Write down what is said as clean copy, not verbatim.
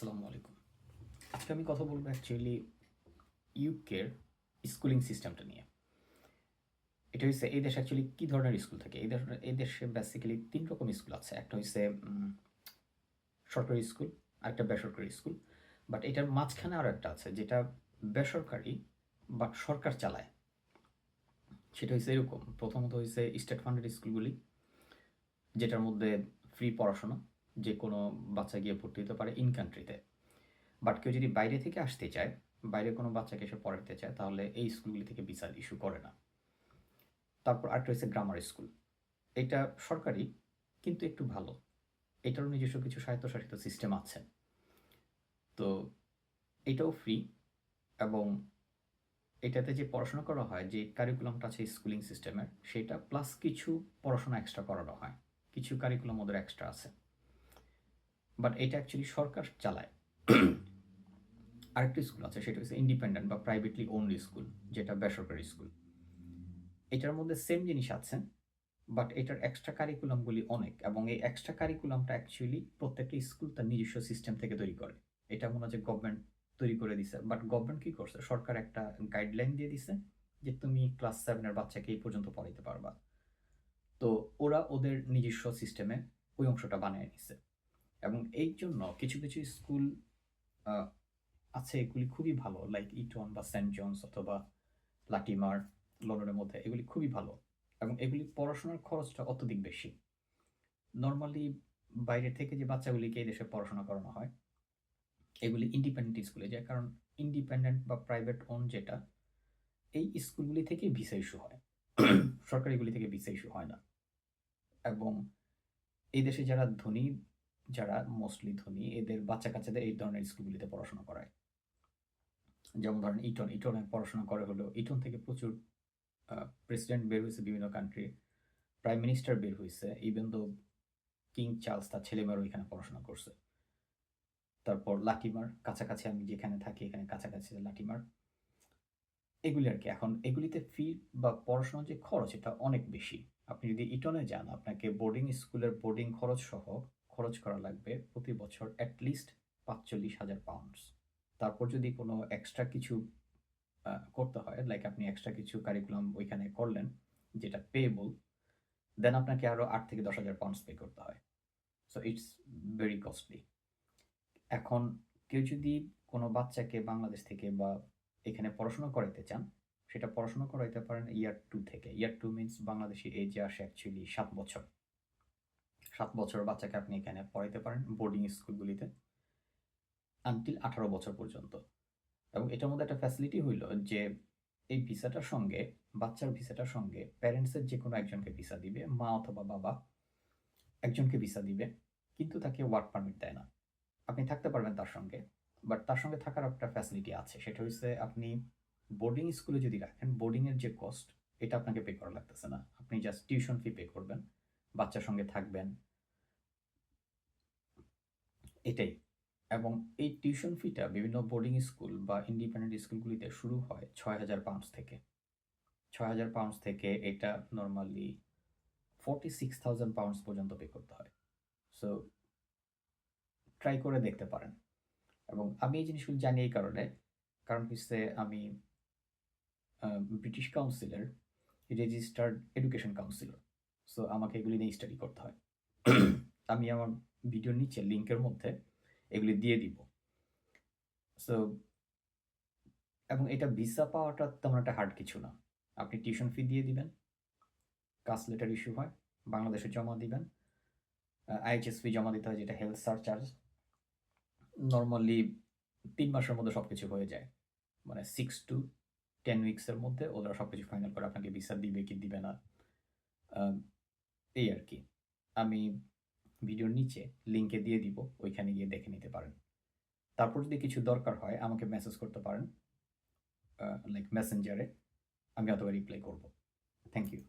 আসসালামু আলাইকুম। আজকে আমি কথা বলবো অ্যাকচুয়ালি ইউকের স্কুলিং সিস্টেমটা নিয়ে। এটা হচ্ছে এই দেশে অ্যাকচুয়ালি কী ধরনের স্কুল থাকে? এই দেশে বেসিক্যালি ৩ রকম স্কুল আছে। একটা হইছে সরকারি স্কুল, আরেকটা বেসরকারি স্কুল। বাট এটার মাঝখানে আরও একটা আছে যেটা বেসরকারি বাট সরকার চালায়। সেটা হইছে এরকম। প্রথমত হইছে স্টেট ফান্ডেড স্কুলগুলি, যেটার মধ্যে ফ্রি পড়াশোনা, যে কোনো বাচ্চা গিয়ে ভর্তি হতে পারে ইন কান্ট্রিতে। বাট কেউ যদি বাইরে থেকে আসতে চায়, বাইরে কোনো বাচ্চাকে এসে পড়াতে চায়, তাহলে এই স্কুলগুলি থেকে ভিসা ইস্যু করে না। তারপর আরেকটা হচ্ছে গ্রামার স্কুল। এটা সরকারি কিন্তু একটু ভালো। এটারও নিজস্ব কিছু স্বায়ত্তশাসিত সিস্টেম আছে। তো এটাও ফ্রি, এবং এটাতে যে পড়াশোনা করা হয়, যে কারিকুলামটা আছে স্কুলিং সিস্টেমের, সেটা প্লাস কিছু পড়াশোনা এক্সট্রা করানো হয়। কিছু কারিকুলাম ওদের এক্সট্রা আছে, বাট এটা অ্যাকচুয়ালি সরকার চালায়। আরেকটা স্কুল আছে, সেটা হচ্ছে ইন্ডিপেন্ডেন্ট বা প্রাইভেটলি ওনড স্কুল, যেটা বেসরকারি স্কুল। এটার মধ্যে সেম জিনিস আছে, বাট এটার এক্সট্রা কারিকুলামগুলি অনেক, এবং এই এক্সট্রা কারিকুলামটা অ্যাকচুয়ালি প্রত্যেকটা স্কুল তার নিজস্ব সিস্টেম থেকে তৈরি করে। এটা মনে হয় যে গভর্নমেন্ট তৈরি করে দিছে, বাট গভর্নমেন্ট কী করছে, সরকার একটা গাইডলাইন দিয়ে দিছে যে তুমি ক্লাস 7-এর বাচ্চাকে এই পর্যন্ত পড়াইতে পারবা। তো ওরা ওদের নিজস্ব সিস্টেমে ওই অংশটা বানিয়ে নিছে, এবং এই জন্য কিছু কিছু স্কুল আছে, এগুলি খুবই ভালো, লাইক ইটন বা সেন্ট জনস অথবা লাটিমার, লন্ডনের মধ্যে, এগুলি খুবই ভালো, এবং এগুলি পড়াশোনার খরচটা অত্যধিক বেশি। নর্মালি বাইরে থেকে যে বাচ্চাগুলিকে এই দেশে পড়াশোনা করানো হয়, এগুলি ইন্ডিপেন্ডেন্ট স্কুলে যায়, কারণ ইন্ডিপেন্ডেন্ট বা প্রাইভেট ওন যেটা, এই স্কুলগুলি থেকে ভিসা ইস্যু হয়। সরকারিগুলি থেকে ভিসা ইস্যু হয় না। এবং এই দেশে যারা ধনী, যারা মোস্টলি ধনী, এদের বাচ্চা কাচ্চাদের এই ধরনের স্কুলগুলিতে পড়াশোনা করায়। যেমন ধরেন ইটনে পড়াশোনা করে হলো, ইটন থেকে প্রচুর প্রেসিডেন্ট বের হয়েছে বিভিন্ন কান্ট্রি, প্রাইম মিনিস্টার বের হয়েছে, ইভেন দো কিং চার্লস তার ছেলেমেয়েরও এখানে পড়াশোনা করছে। তারপর লাটিমার, কাছাকাছি আমি যেখানে থাকি এখানে কাছাকাছি লাটিমার, এগুলি আর কি। এখন এগুলিতে ফি বা পড়াশোনার যে খরচ, এটা অনেক বেশি। আপনি যদি ইটনে যান, আপনাকে বোর্ডিং স্কুলের বোর্ডিং খরচ সহ খরচ করা লাগবে প্রতি বছর অ্যাটলিস্ট £৪৫,০০০। তারপর যদি কোনো এক্সট্রা কিছু করতে হয়, লাইক আপনি এক্সট্রা কিছু কারিকুলাম ওইখানে করলেন যেটা পেয়েবল, দেন আপনাকে আরও £৮,000 থেকে £10,000 পে করতে হয়। So it's very costly. এখন কেউ যদি কোনো বাচ্চাকে বাংলাদেশ থেকে বা এখানে পড়াশোনা করাইতে চান, সেটা পড়াশোনা করাইতে পারেন ইয়ার 2 থেকে। ইয়ার 2 মিনস বাংলাদেশি এজে আসে অ্যাকচুয়ালি 7 বছর। 7 বছরের বাচ্চাকে আপনি এখানে পড়াইতে পারেন বোর্ডিং স্কুলগুলিতে আনটিল 18 বছর পর্যন্ত। এবং এটার মধ্যে একটা ফ্যাসিলিটি হইল যে এই ভিসাটার সঙ্গে, বাচ্চার ভিসাটার সঙ্গে প্যারেন্টসের যে কোনো একজনকে ভিসা দিবে, মা অথবা বাবা একজনকে ভিসা দিবে, কিন্তু তাকে ওয়ার্ক পারমিট দেয় না। আপনি থাকতে পারবেন তার সঙ্গে, বাট তার সঙ্গে থাকার একটা ফ্যাসিলিটি আছে, সেটা হচ্ছে আপনি বোর্ডিং স্কুলে যদি রাখেন, বোর্ডিংয়ের যে কস্ট, এটা আপনাকে পে করা লাগতেছে না। আপনি জাস্ট টিউশন ফি পে করবেন, বাচ্চার সঙ্গে থাকবেন, এটাই। এবং এই টিউশন ফিটা বিভিন্ন বোর্ডিং স্কুল বা ইন্ডিপেন্ডেন্ট স্কুলগুলিতে শুরু হয় £৬,০০০ থেকে। £৬,০০০ থেকে এটা নর্মালি £46,000 পর্যন্ত পে করতে হয়। সো ট্রাই করে দেখতে পারেন। এবং আমি এই জিনিসগুলো জানি এই কারণে, কারণ হচ্ছে আমি ব্রিটিশ কাউন্সিলের রেজিস্টার্ড এডুকেশন কাউন্সিলর। সো আমাকে এগুলি নিয়ে স্টাডি করতে হয়। আমি আমার ভিডিওর নিচে লিঙ্কের মধ্যে এগুলি দিয়ে দিব। সো এবং এটা ভিসা পাওয়াটা তেমন একটা হার্ড কিছু না। আপনি টিউশন ফি দিয়ে দিবেন, কাস্ট লেটার ইস্যু হয়, বাংলাদেশে জমা দিবেন, IHS ফি জমা দিতে হয়, যেটা হেলথ সারচার্জ। নর্মালি 3 মাসের মধ্যে সব কিছু হয়ে যায়, মানে 6 to 10 উইকসের মধ্যে ওরা সব কিছু ফাইনাল করে আপনাকে ভিসা দিবে কি দিবে না, এই আর কি। আমি ভিডিওর নিচে লিঙ্কে দিয়ে দিব, ওইখানে গিয়ে দেখে নিতে পারেন। তারপর যদি কিছু দরকার হয় আমাকে মেসেজ করতে পারেন, লাইক মেসেঞ্জারে, আমি অথবা রিপ্লাই করব। Thank you.